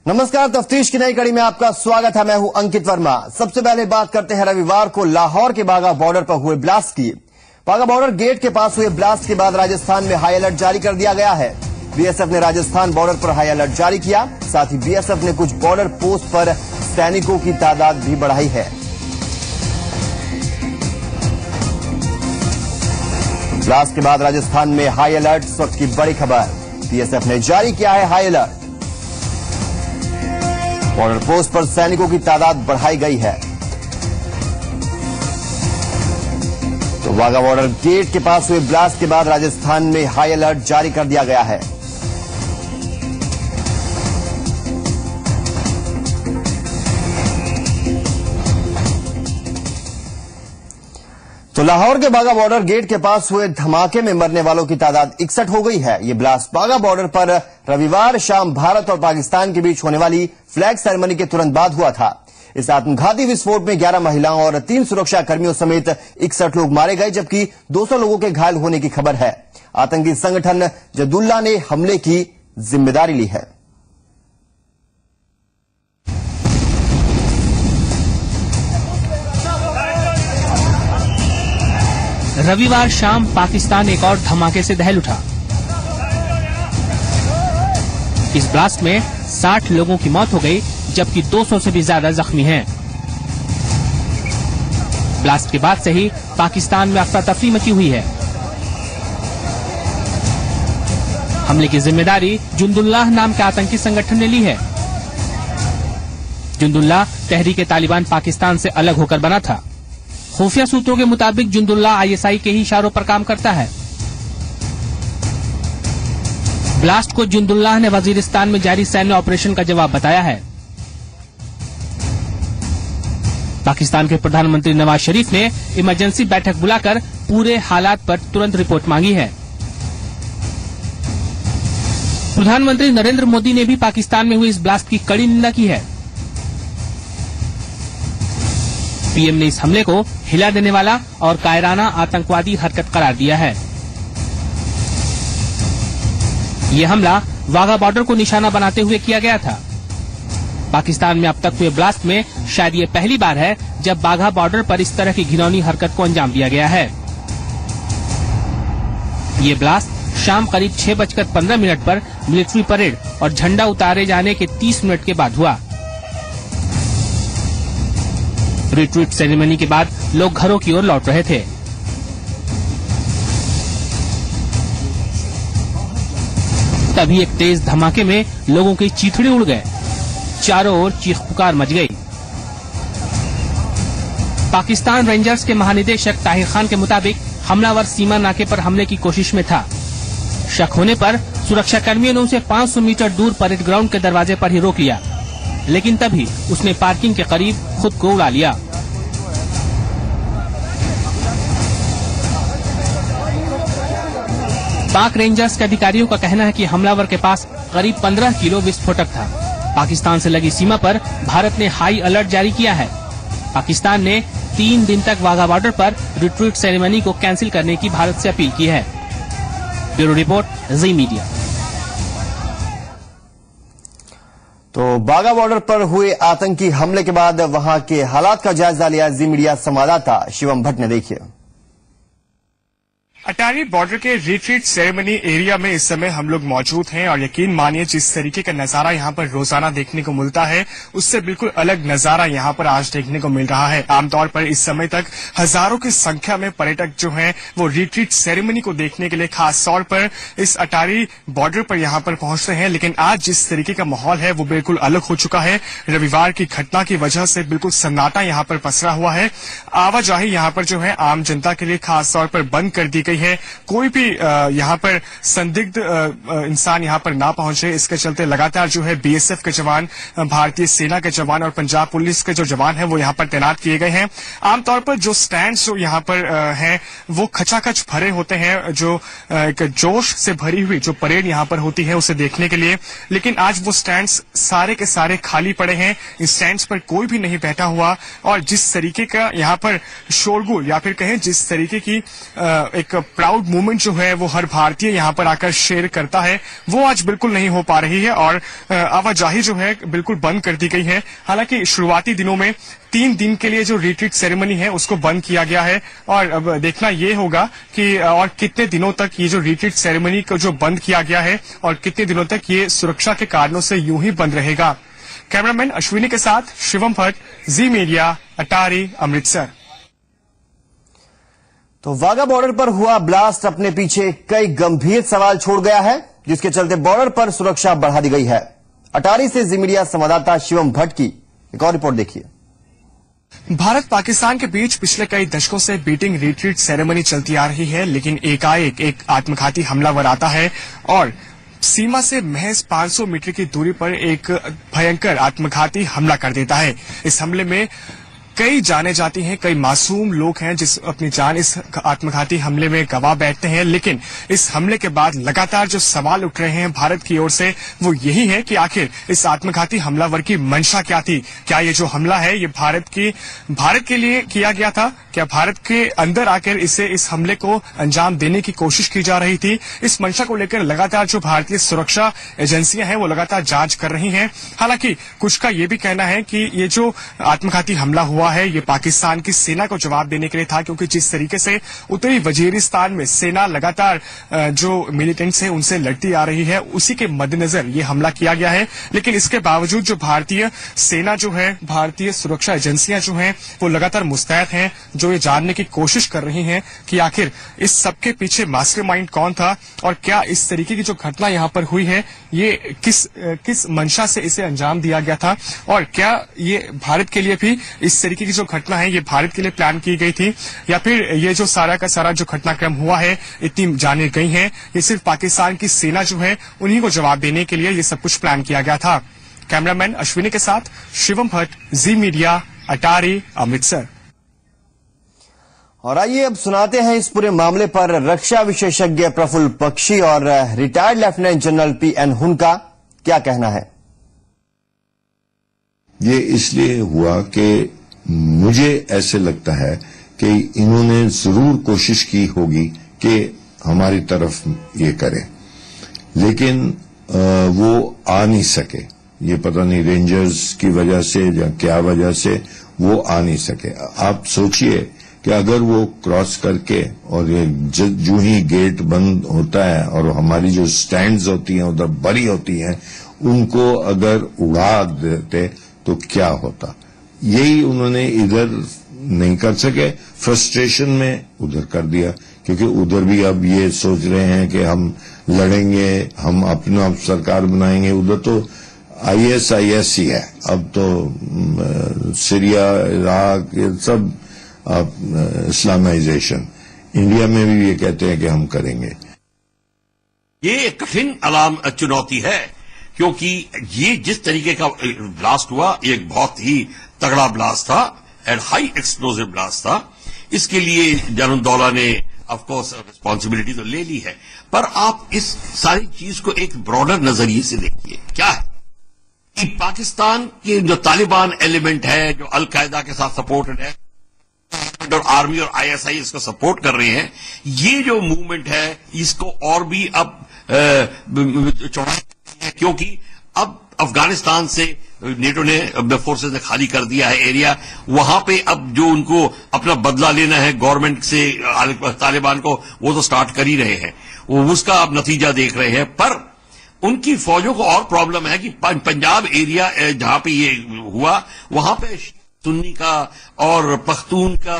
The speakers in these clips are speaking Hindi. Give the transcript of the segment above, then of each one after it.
नमस्कार, तफ्तीश की नई कड़ी में आपका स्वागत है। मैं हूं अंकित वर्मा। सबसे पहले बात करते हैं रविवार को लाहौर के बाघा बॉर्डर पर हुए ब्लास्ट की। बाघा बॉर्डर गेट के पास हुए ब्लास्ट के बाद राजस्थान में हाई अलर्ट जारी कर दिया गया है। बीएसएफ ने राजस्थान बॉर्डर पर हाई अलर्ट जारी किया। साथ ही बीएसएफ ने कुछ बॉर्डर पोस्ट पर सैनिकों की तादाद भी बढ़ाई है। ब्लास्ट के बाद राजस्थान में हाई अलर्ट, इस वक्त की बड़ी खबर। बीएसएफ ने जारी किया है हाई अलर्ट। बॉर्डर पोस्ट पर सैनिकों की तादाद बढ़ाई गई है। तो बाघा बॉर्डर गेट के पास हुए ब्लास्ट के बाद राजस्थान में हाई अलर्ट जारी कर दिया गया है। तो लाहौर के बाघा बॉर्डर गेट के पास हुए धमाके में मरने वालों की तादाद 61 हो गई है। ये ब्लास्ट बाघा बॉर्डर पर रविवार शाम भारत और पाकिस्तान के बीच होने वाली फ्लैग सेरेमनी के तुरंत बाद हुआ था। इस आत्मघाती विस्फोट में 11 महिलाओं और 3 सुरक्षा कर्मियों समेत 61 लोग मारे गए, जबकि 200 लोगों के घायल होने की खबर है। आतंकी संगठन जदुल्ला ने हमले की जिम्मेदारी ली है। रविवार शाम पाकिस्तान एक और धमाके से दहल उठा। इस ब्लास्ट में 60 लोगों की मौत हो गई, जबकि 200 से भी ज्यादा जख्मी हैं। ब्लास्ट के बाद से ही पाकिस्तान में अफरा तफरी मची हुई है। हमले की जिम्मेदारी जुंदुल्लाह नाम के आतंकी संगठन ने ली है। जुंदुल्लाह तहरीक तालिबान पाकिस्तान से अलग होकर बना था। खुफिया सूत्रों के मुताबिक जुंदुल्लाह आईएसआई के ही इशारों पर काम करता है। ब्लास्ट को जुंदुल्लाह ने वजीरिस्तान में जारी सैन्य ऑपरेशन का जवाब बताया है। पाकिस्तान के प्रधानमंत्री नवाज शरीफ ने इमरजेंसी बैठक बुलाकर पूरे हालात पर तुरंत रिपोर्ट मांगी है। प्रधानमंत्री नरेंद्र मोदी ने भी पाकिस्तान में हुई इस ब्लास्ट की कड़ी निंदा की है। पीएम ने इस हमले को हिला देने वाला और कायराना आतंकवादी हरकत करार दिया है। ये हमला वाघा बॉर्डर को निशाना बनाते हुए किया गया था। पाकिस्तान में अब तक हुए ब्लास्ट में शायद ये पहली बार है जब बाघा बॉर्डर पर इस तरह की घिनौनी हरकत को अंजाम दिया गया है। ये ब्लास्ट शाम करीब 6:15 पर मिलिट्री परेड और झंडा उतारे जाने के 30 मिनट के बाद हुआ। रिट्रीट सेरेमनी के बाद लोग घरों की ओर लौट रहे थे। तभी एक तेज धमाके में लोगों के चीथड़े उड़ गए। चारों ओर चीख पुकार मच गई। पाकिस्तान रेंजर्स के महानिदेशक ताहिर खान के मुताबिक हमलावर सीमा नाके पर हमले की कोशिश में था। शक होने पर सुरक्षा कर्मियों ने उसे 500 मीटर दूर परेड ग्राउंड के दरवाजे पर ही रोक लिया, लेकिन तभी उसने पार्किंग के करीब खुद को उड़ा लिया। पाक रेंजर्स के अधिकारियों का कहना है कि हमलावर के पास करीब 15 किलो विस्फोटक था। पाकिस्तान से लगी सीमा पर भारत ने हाई अलर्ट जारी किया है। पाकिस्तान ने 3 दिन तक वाघा बॉर्डर पर रिट्रीट सेरेमनी को कैंसिल करने की भारत से अपील की है। ब्यूरो रिपोर्ट, जी मीडिया। तो बाघा बॉर्डर पर हुए आतंकी हमले के बाद वहां के हालात का जायजा लिया जी मीडिया संवाददाता शिवम भट्ट ने। देखिए, अटारी बॉर्डर के रिट्रीट सेरेमनी एरिया में इस समय हम लोग मौजूद हैं और यकीन मानिए जिस तरीके का नजारा यहाँ पर रोजाना देखने को मिलता है उससे बिल्कुल अलग नजारा यहाँ पर आज देखने को मिल रहा है। आमतौर पर इस समय तक हजारों की संख्या में पर्यटक जो हैं वो रिट्रीट सेरेमनी को देखने के लिए खास तौर पर इस अटारी बॉर्डर पर यहाँ पर पहुंचते हैं, लेकिन आज जिस तरीके का माहौल है वो बिल्कुल अलग हो चुका है। रविवार की घटना की वजह से बिल्कुल सन्नाटा यहाँ पर पसरा हुआ है। आवाजाही यहाँ पर जो है आम जनता के लिए खास तौर पर बंद कर दी गई है। कोई भी यहाँ पर संदिग्ध इंसान यहाँ पर ना पहुंचे, इसके चलते लगातार जो है बीएसएफ के जवान, भारतीय सेना के जवान और पंजाब पुलिस के जो जवान हैं वो यहाँ पर तैनात किए गए हैं। आमतौर पर जो स्टैंड्स जो यहाँ पर हैं वो खचाखच भरे होते हैं, जो एक जोश से भरी हुई जो परेड यहाँ पर होती है उसे देखने के लिए, लेकिन आज वो स्टैंड्स सारे के सारे खाली पड़े हैं। इस स्टैंड्स पर कोई भी नहीं बैठा हुआ और जिस तरीके का यहाँ पर शोरगुल या फिर कहें जिस तरीके की एक प्राउड मोमेंट जो है वो हर भारतीय यहाँ पर आकर शेयर करता है, वो आज बिल्कुल नहीं हो पा रही है और आवाजाही जो है बिल्कुल बंद कर दी गई है। हालांकि शुरुआती दिनों में 3 दिन के लिए जो रिट्रीट सेरेमनी है उसको बंद किया गया है और अब देखना ये होगा कि और कितने दिनों तक ये जो रिट्रीट सेरेमनी को जो बंद किया गया है और कितने दिनों तक ये सुरक्षा के कारणों से यूं ही बंद रहेगा। कैमरामैन अश्विनी के साथ शिवम भट्ट, जी मीडिया, अटारी, अमृतसर। तो वाघा बॉर्डर पर हुआ ब्लास्ट अपने पीछे कई गंभीर सवाल छोड़ गया है, जिसके चलते बॉर्डर पर सुरक्षा बढ़ा दी गई है। अटारी से जी मीडिया संवाददाता शिवम भट्ट की एक और रिपोर्ट देखिए। भारत पाकिस्तान के बीच पिछले कई दशकों से बीटिंग रिट्रीट सेरेमनी चलती आ रही है, लेकिन एकाएक एक आत्मघाती हमलावर आता है और सीमा से महज 500 मीटर की दूरी पर एक भयंकर आत्मघाती हमला कर देता है। इस हमले में कई जाने जाती हैं, कई मासूम लोग हैं जिस अपनी जान इस आत्मघाती हमले में गंवा बैठते हैं। लेकिन इस हमले के बाद लगातार जो सवाल उठ रहे हैं भारत की ओर से वो यही है कि आखिर इस आत्मघाती हमलावर की मंशा क्या थी। क्या ये जो हमला है ये भारत के लिए किया गया था? क्या भारत के अंदर आकर इस हमले को अंजाम देने की कोशिश की जा रही थी? इस मंशा को लेकर लगातार जो भारतीय सुरक्षा एजेंसियां हैं वो लगातार जांच कर रही हैं। हालांकि कुछ का ये भी कहना है कि ये जो आत्मघाती हमला हुआ है ये पाकिस्तान की सेना को जवाब देने के लिए था, क्योंकि जिस तरीके से उत्तरी वजीरिस्तान में सेना लगातार जो मिलिटेंट्स हैं उनसे लड़ती आ रही है, उसी के मद्देनजर ये हमला किया गया है। लेकिन इसके बावजूद जो भारतीय सेना जो है, भारतीय सुरक्षा एजेंसियां जो हैं वो लगातार मुस्तैद हैं, जो ये जानने की कोशिश कर रही हैं कि आखिर इस सबके पीछे मास्टरमाइंड कौन था और क्या इस तरीके की जो घटना यहाँ पर हुई है ये किस मंशा से इसे अंजाम दिया गया था और क्या ये भारत के लिए भी इस तरीके की जो घटना है ये भारत के लिए प्लान की गई थी या फिर ये जो सारा का सारा जो घटनाक्रम हुआ है, इतनी जाने गई हैं, ये सिर्फ पाकिस्तान की सेना जो है उन्हीं को जवाब देने के लिए ये सब कुछ प्लान किया गया था। कैमरामैन अश्विनी के साथ शिवम भट्ट, जी मीडिया, अटारी, अमृतसर। और आइए अब सुनाते हैं इस पूरे मामले पर रक्षा विशेषज्ञ प्रफुल्ल बख्शी और रिटायर्ड लेफ्टिनेंट जनरल PN हुन का क्या कहना है। ये इसलिए हुआ कि मुझे ऐसे लगता है कि इन्होंने जरूर कोशिश की होगी कि हमारी तरफ ये करें, लेकिन वो आ नहीं सके। ये पता नहीं रेंजर्स की वजह से या क्या वजह से वो आ नहीं सके। आप सोचिए कि अगर वो क्रॉस करके और ये जो ही गेट बंद होता है और हमारी जो स्टैंड्स होती हैं उधर बड़ी होती हैं, उनको अगर उड़ा देते तो क्या होता। यही उन्होंने इधर नहीं कर सके, फ्रस्ट्रेशन में उधर कर दिया, क्योंकि उधर भी अब ये सोच रहे हैं कि हम लड़ेंगे, हम अपना सरकार बनाएंगे। उधर तो ISIS ही है, अब तो सीरिया, इराक, ये सब इस्लामाइजेशन। इंडिया में भी ये कहते हैं कि हम करेंगे। ये कठिन चुनौती है, क्योंकि ये जिस तरीके का ब्लास्ट हुआ ये एक बहुत ही तगड़ा ब्लास्ट था एंड हाई एक्सप्लोसिव ब्लास्ट था। इसके लिए जनरल ने ऑफ कोर्स रिस्पॉन्सिबिलिटी तो ले ली है, पर आप इस सारी चीज को एक ब्रॉडर नजरिए से देखिए। क्या है कि पाकिस्तान के जो तालिबान एलिमेंट है, जो अल कायदा के साथ सपोर्टेड है और आर्मी और ISIS को सपोर्ट कर रहे हैं, ये जो मूवमेंट है इसको और भी अब चौड़ाई है, क्योंकि अब अफगानिस्तान से नेटो ने फोर्सेज ने खाली कर दिया है एरिया। वहां पे अब जो उनको अपना बदला लेना है गवर्नमेंट से तालिबान को, वो तो स्टार्ट कर ही रहे हैं, वो उसका अब नतीजा देख रहे हैं। पर उनकी फौजों को और प्रॉब्लम है कि पंजाब एरिया जहां पे ये हुआ वहां पे सुन्नी का और पख्तून का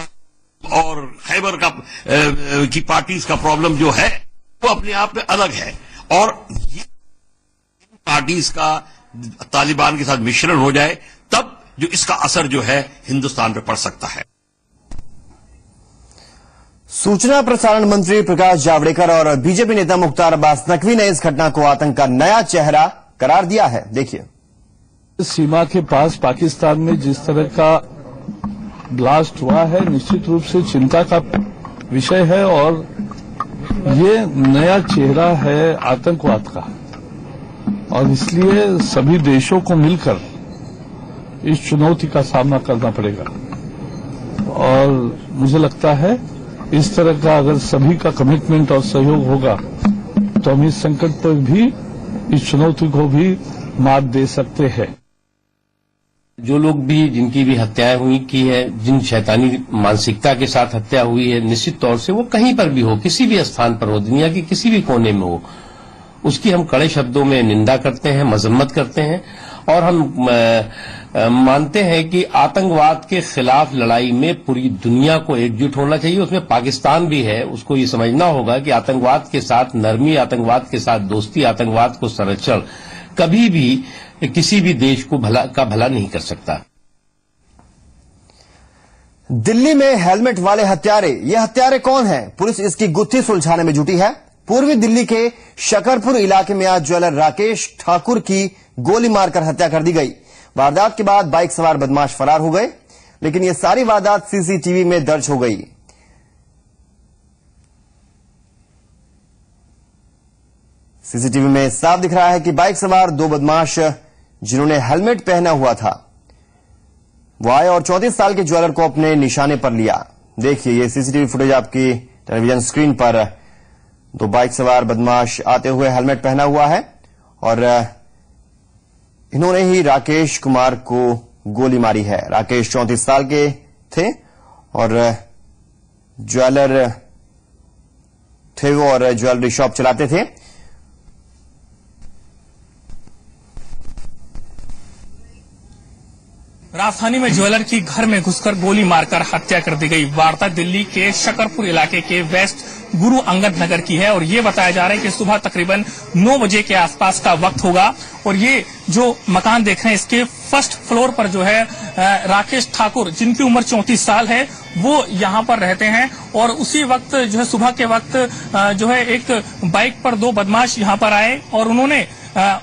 और खैबर का की पार्टीज का प्रॉब्लम जो है वो अपने आप में अलग है, और ये पार्टीज का तालिबान के साथ मिश्रण हो जाए तब जो इसका असर जो है हिंदुस्तान पर पड़ सकता है। सूचना प्रसारण मंत्री प्रकाश जावड़ेकर और बीजेपी नेता मुख्तार अब्बास नकवी ने इस घटना को आतंक का नया चेहरा करार दिया है। देखिए, सीमा के पास पाकिस्तान में जिस तरह का ब्लास्ट हुआ है निश्चित रूप से चिंता का विषय है, और ये नया चेहरा है आतंकवाद का, और इसलिए सभी देशों को मिलकर इस चुनौती का सामना करना पड़ेगा। और मुझे लगता है इस तरह का अगर सभी का कमिटमेंट और सहयोग होगा तो हम इस संकट पर भी, इस चुनौती को भी मात दे सकते हैं। जो लोग भी, जिनकी भी हत्याएं हुई की है, जिन शैतानी मानसिकता के साथ हत्या हुई है, निश्चित तौर से वो कहीं पर भी हो, किसी भी स्थान पर हो, दुनिया के किसी भी कोने में हो, उसकी हम कड़े शब्दों में निंदा करते हैं, मजम्मत करते हैं और हम मानते हैं कि आतंकवाद के खिलाफ लड़ाई में पूरी दुनिया को एकजुट होना चाहिए। उसमें पाकिस्तान भी है। उसको ये समझना होगा कि आतंकवाद के साथ नरमी, आतंकवाद के साथ दोस्ती, आतंकवाद को संरक्षण कभी भी किसी भी देश को भला नहीं कर सकता। दिल्ली में हेलमेट वाले हत्यारे, ये हत्यारे कौन हैं? पुलिस इसकी गुत्थी सुलझाने में जुटी है। पूर्वी दिल्ली के शकरपुर इलाके में आज ज्वेलर राकेश ठाकुर की गोली मारकर हत्या कर दी गई। वारदात के बाद बाइक सवार बदमाश फरार हो गए, लेकिन ये सारी वारदात सीसीटीवी में दर्ज हो गई। सीसीटीवी में साफ दिख रहा है कि बाइक सवार दो बदमाश जिन्होंने हेलमेट पहना हुआ था वो आए और 34 साल के ज्वेलर को अपने निशाने पर लिया। देखिए, ये सीसीटीवी फुटेज आपकी टेलीविजन स्क्रीन पर दो बाइक सवार बदमाश आते हुए हेलमेट पहना हुआ है और इन्होंने ही राकेश कुमार को गोली मारी है। राकेश 34 साल के थे और ज्वेलर थे वो और ज्वेलरी शॉप चलाते थे। राजधानी में ज्वेलर की घर में घुसकर गोली मारकर हत्या कर दी गई। वारदात दिल्ली के शकरपुर इलाके के वेस्ट गुरु अंगद नगर की है और ये बताया जा रहा है कि सुबह तकरीबन 9 बजे के आसपास का वक्त होगा और ये जो मकान देख रहे हैं इसके फर्स्ट फ्लोर पर जो है राकेश ठाकुर, जिनकी उम्र 34 साल है, वो यहाँ पर रहते हैं और उसी वक्त जो है सुबह के वक्त जो है एक बाइक पर दो बदमाश यहाँ पर आए और उन्होंने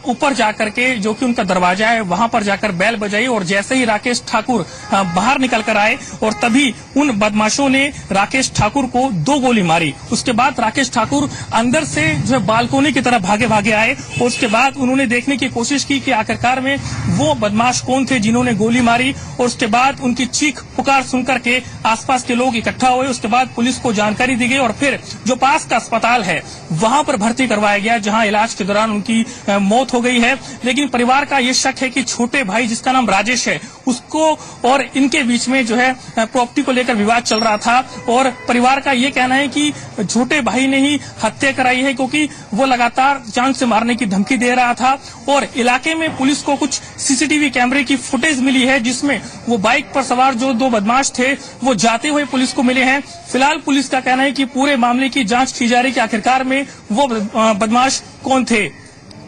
ऊपर जाकर के जो कि उनका दरवाजा है वहां पर जाकर बेल बजाई और जैसे ही राकेश ठाकुर बाहर निकल कर आए और तभी उन बदमाशों ने राकेश ठाकुर को 2 गोली मारी। उसके बाद राकेश ठाकुर अंदर से जो है बालकोनी की तरफ भागे आए और उसके बाद उन्होंने देखने की कोशिश की कि आखिरकार में वो बदमाश कौन थे जिन्होंने गोली मारी और उसके बाद उनकी चीख पुकार सुनकर के आसपास के लोग इकट्ठा हुए। उसके बाद पुलिस को जानकारी दी गई और फिर जो पास का अस्पताल है वहां पर भर्ती करवाया गया, जहां इलाज के दौरान उनकी मौत हो गई है। लेकिन परिवार का ये शक है कि छोटे भाई जिसका नाम राजेश है उसको और इनके बीच में जो है प्रॉपर्टी को लेकर विवाद चल रहा था और परिवार का ये कहना है कि छोटे भाई ने ही हत्या कराई है क्योंकि वो लगातार जान से मारने की धमकी दे रहा था। और इलाके में पुलिस को कुछ सीसीटीवी कैमरे की फुटेज मिली है जिसमें वो बाइक पर सवार जो 2 बदमाश थे वो जाते हुए पुलिस को मिले हैं। फिलहाल पुलिस का कहना है कि पूरे मामले की जांच की जा रही है कि आखिरकार में वो बदमाश कौन थे।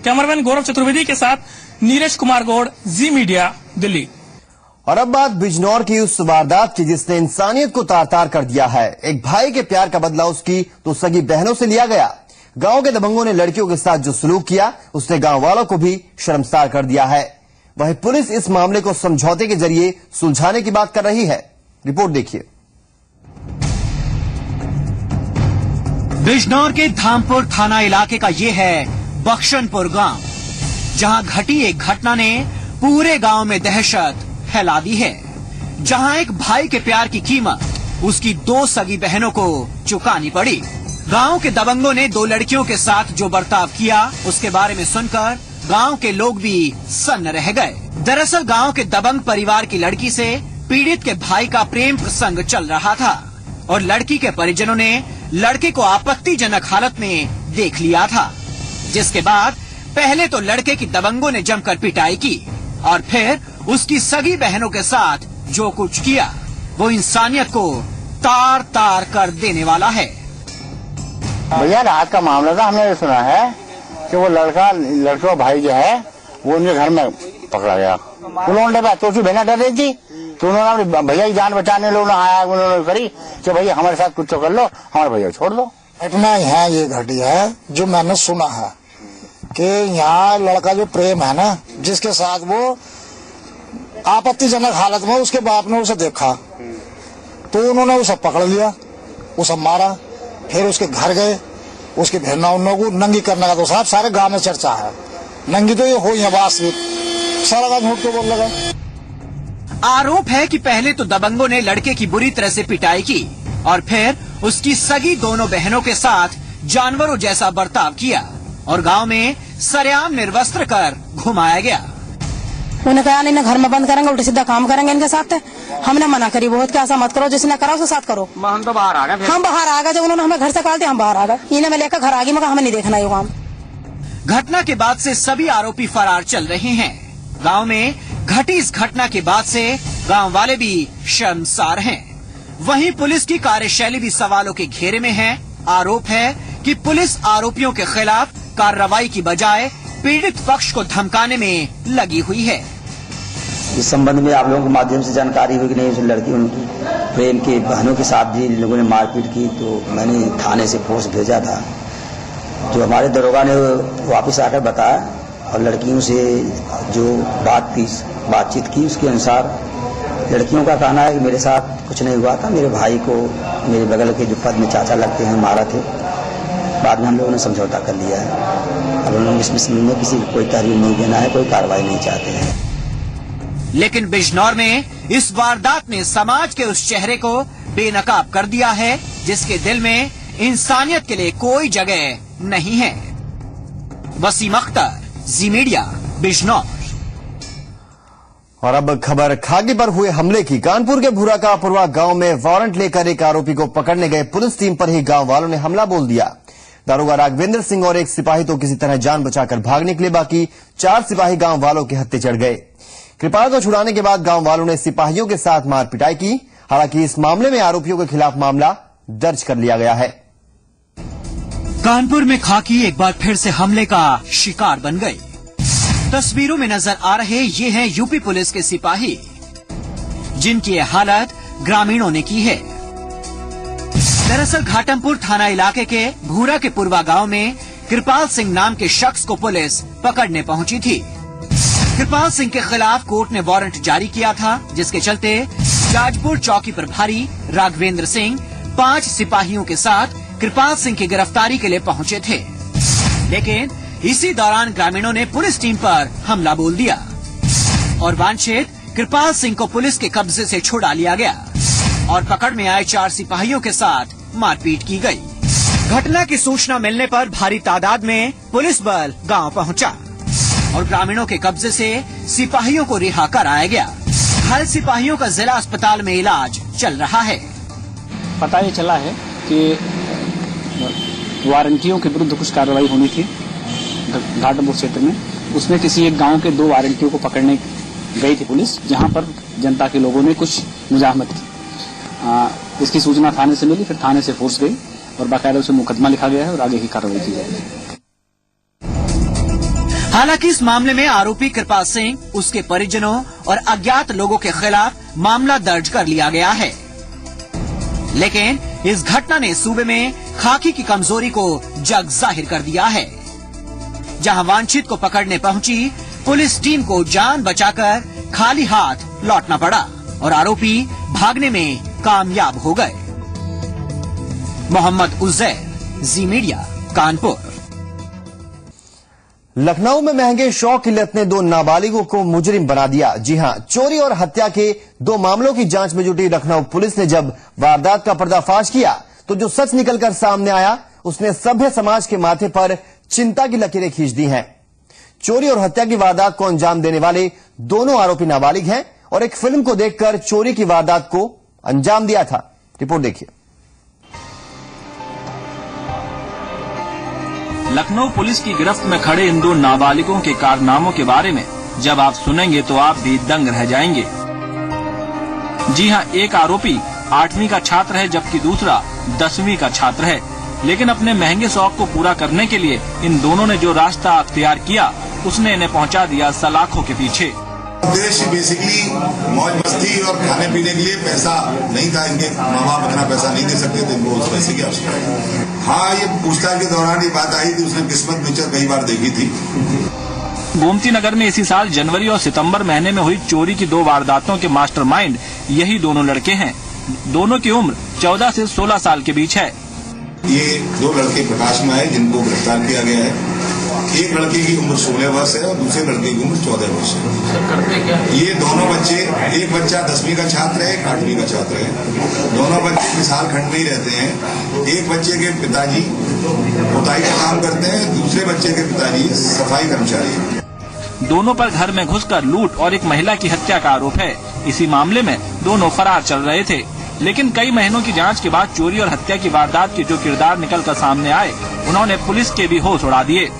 कैमरामैन गौरव चतुर्वेदी के साथ नीरज कुमार गौड़, जी मीडिया, दिल्ली। और अब बात बिजनौर की उस वारदात की जिसने इंसानियत को तार-तार कर दिया है। एक भाई के प्यार का बदला उसकी तो सगी बहनों से लिया गया। गांव के दबंगों ने लड़कियों के साथ जो सलूक किया उसने गांव वालों को भी शर्मसार कर दिया है। वहीं पुलिस इस मामले को समझौते के जरिए सुलझाने की बात कर रही है। रिपोर्ट देखिए। बिजनौर के धामपुर थाना इलाके का ये है बख्शनपुर गांव, जहां घटी एक घटना ने पूरे गांव में दहशत फैला दी है। जहां एक भाई के प्यार की कीमत उसकी 2 सगी बहनों को चुकानी पड़ी। गांव के दबंगों ने 2 लड़कियों के साथ जो बर्ताव किया उसके बारे में सुनकर गांव के लोग भी सन्न रह गए। दरअसल गांव के दबंग परिवार की लड़की से पीड़ित के भाई का प्रेम प्रसंग चल रहा था और लड़की के परिजनों ने लड़के को आपत्तिजनक हालत में देख लिया था, जिसके बाद पहले तो लड़के की दबंगों ने जमकर पिटाई की और फिर उसकी सगी बहनों के साथ जो कुछ किया वो इंसानियत को तार तार कर देने वाला है। भैया रात का मामला था, हमने सुना है कि वो लड़का भाई जो है वो उनके घर में पकड़ा गया। उन्होंने तो उसकी बहना डर रही थी तो उन्होंने भैया की जान बचाने लोग आया, उन्होंने करी कि भैया हमारे साथ कुछ तो कर लो, हमारे भैया छोड़ दो। घटना यहाँ ये घटी है जो मैंने सुना है कि यहाँ लड़का जो प्रेम है ना, जिसके साथ वो आपत्तिजनक हालत में उसके बाप ने उसे देखा तो उन्होंने उसे पकड़ लिया, उसे मारा, फिर उसके घर गए, उसकी बहना उन लोगों को नंगी करने का तो साहब सारे गांव में चर्चा है। नंगी तो ये हुई है, वास्तविक सारा गांव झूठ के बोल लगा। आरोप है कि पहले तो दबंगों ने लड़के की बुरी तरह से पिटाई की और फिर उसकी सगी दोनों बहनों के साथ जानवरों जैसा बर्ताव किया और गांव में सरेआम निर्वस्त्र कर घुमाया गया। उन्हें कहा नहीं, घर में बंद करेंगे, उल्टे सीधा काम करेंगे इनके साथ। हमने मना करी बहुत कि ऐसा मत करो, जिसने करा उसके साथ करो। हम तो बाहर आ गए। हम बाहर आ गए, जब उन्होंने हमें घर से निकाल दिया हम बाहर आ गए। इन्हें मैं लेकर घर आ गई, मगर हमें नहीं देखना ये काम। घटना के बाद से सभी आरोपी फरार चल रहे हैं। गांव में घटी इस घटना के बाद से गांव वाले भी शर्मसार हैं। वहीं पुलिस की कार्यशैली भी सवालों के घेरे में है। आरोप है कि पुलिस आरोपियों के खिलाफ कार्रवाई की बजाय पीड़ित पक्ष को धमकाने में लगी हुई है। इस संबंध में आप लोगों के माध्यम से जानकारी हुई कि नहीं, उस लड़की उनकी प्रेम की बहनों के साथ भी लोगों ने मारपीट की, तो मैंने थाने से फोर्स भेजा था। तो हमारे दरोगा ने वापस आकर बताया और लड़कियों से जो बातचीत की उसके अनुसार लड़कियों का कहना है कि मेरे साथ कुछ नहीं हुआ था, मेरे भाई को मेरे बगल के जो पद में चाचा लगते हैं मारा थे। बाद में हम लोगों ने समझौता कर लिया है। अब उन्होंने इसमें किसी को कोई तहरीर नहीं देना है, कोई कार्रवाई नहीं चाहते हैं। लेकिन बिजनौर में इस वारदात ने समाज के उस चेहरे को बेनकाब कर दिया है जिसके दिल में इंसानियत के लिए कोई जगह नहीं है। वसीम अख्तर, जी मीडिया, बिजनौर। और अब खबर खागी पर हुए हमले की। कानपुर के भूरा का पुरवा गांव में वारंट लेकर एक आरोपी को पकड़ने गए पुलिस टीम पर ही गांव वालों ने हमला बोल दिया। दारोगा राघवेंद्र सिंह और एक सिपाही तो किसी तरह जान बचाकर भाग निकले, बाकी 4 सिपाही गांव वालों के हत्थे चढ़ गए। कृपाल को छुड़ाने के बाद गांव वालों ने सिपाहियों के साथ मार पिटाई की। हालांकि इस मामले में आरोपियों के खिलाफ मामला दर्ज कर लिया गया है। कानपुर में खाकी एक बार फिर से हमले का शिकार बन गई। तस्वीरों में नजर आ रहे ये हैं यूपी पुलिस के सिपाही, जिनकी ये हालत ग्रामीणों ने की है। दरअसल घाटमपुर थाना इलाके के भूरा के पुरवा गांव में कृपाल सिंह नाम के शख्स को पुलिस पकड़ने पहुंची थी। कृपाल सिंह के खिलाफ कोर्ट ने वारंट जारी किया था, जिसके चलते जाजपुर चौकी प्रभारी राघवेंद्र सिंह 5 सिपाहियों के साथ कृपाल सिंह की गिरफ्तारी के लिए पहुंचे थे। लेकिन इसी दौरान ग्रामीणों ने पुलिस टीम पर हमला बोल दिया और वांछित कृपाल सिंह को पुलिस के कब्जे से छुड़ा लिया गया और पकड़ में आए 4 सिपाहियों के साथ मारपीट की गई। घटना की सूचना मिलने पर भारी तादाद में पुलिस बल गांव पहुंचा और ग्रामीणों के कब्जे से सिपाहियों को रिहा कराया गया। घायल सिपाहियों का जिला अस्पताल में इलाज चल रहा है। पता ये चला है कि वारंटियों के विरुद्ध कुछ कार्रवाई होनी थी घाटमपुर क्षेत्र में। उसमें किसी एक गांव के 2 वारंटियों को पकड़ने गई थी पुलिस, जहां पर जनता के लोगों ने कुछ मुजाहमत की। इसकी सूचना थाने से मिली, फिर थाने से फोर्स गई और बाकायदा उसे मुकदमा लिखा गया है और आगे की कार्रवाई की जाएगी। हालांकि इस मामले में आरोपी कृपाल सिंह, उसके परिजनों और अज्ञात लोगों के खिलाफ मामला दर्ज कर लिया गया है। लेकिन इस घटना ने सूबे में खाकी की कमजोरी को जग जाहिर कर दिया है, जहां वांछित को पकड़ने पहुंची पुलिस टीम को जान बचाकर खाली हाथ लौटना पड़ा और आरोपी भागने में कामयाब हो गए। मोहम्मद उजैर, जी मीडिया, कानपुर। लखनऊ में महंगे शौक की लत ने 2 नाबालिगों को मुजरिम बना दिया। जी हां, चोरी और हत्या के 2 मामलों की जांच में जुटी लखनऊ पुलिस ने जब वारदात का पर्दाफाश किया तो जो सच निकलकर सामने आया उसने सभ्य समाज के माथे पर चिंता की लकीरें खींच दी हैं। चोरी और हत्या की वारदात को अंजाम देने वाले दोनों आरोपी नाबालिग हैं और एक फिल्म को देखकर चोरी की वारदात को अंजाम दिया था। रिपोर्ट देखिए। लखनऊ पुलिस की गिरफ्त में खड़े इन 2 नाबालिगों के कारनामों के बारे में जब आप सुनेंगे तो आप भी दंग रह जाएंगे। जी हां, एक आरोपी 8वीं का छात्र है जबकि दूसरा 10वीं का छात्र है। लेकिन अपने महंगे शौक को पूरा करने के लिए इन दोनों ने जो रास्ता अख्तियार किया उसने इन्हें पहुंचा दिया सलाखों के पीछे। उद्देश्य बेसिकली मौज मस्ती और खाने पीने के लिए पैसा नहीं था। इनके माँ बाप इतना पैसा नहीं दे सकते थे, इनको उस पैसे की आवश्यकता है। हाँ, ये पूछताछ के दौरान ये बात आई थी, उसने किस्मत पिक्चर कई बार देखी थी। गोमती नगर में इसी साल जनवरी और सितंबर महीने में हुई चोरी की 2 वारदातों के मास्टरमाइंड यही दोनों लड़के हैं। दोनों की उम्र 14 से 16 साल के बीच है। ये 2 लड़के प्रकाश में आए जिनको गिरफ्तार किया गया है एक लड़के की उम्र 16 वर्ष है और दूसरे लड़के की उम्र 14 वर्ष है। करते क्या? ये दोनों बच्चे, एक बच्चा 10वीं का छात्र है, एक 8वीं का छात्र है। दोनों बच्चे मिसाल खंड में ही रहते हैं। एक बच्चे के पिताजी पुताई का काम करते हैं, दूसरे बच्चे के पिताजी सफाई कर्मचारी हैं। दोनों पर घर में घुसकर लूट और एक महिला की हत्या का आरोप है। इसी मामले में दोनों फरार चल रहे थे, लेकिन कई महीनों की जांच के बाद चोरी और हत्या की वारदात के जो किरदार निकलकर सामने आए, उन्होंने पुलिस के भी होश उड़ा दिए।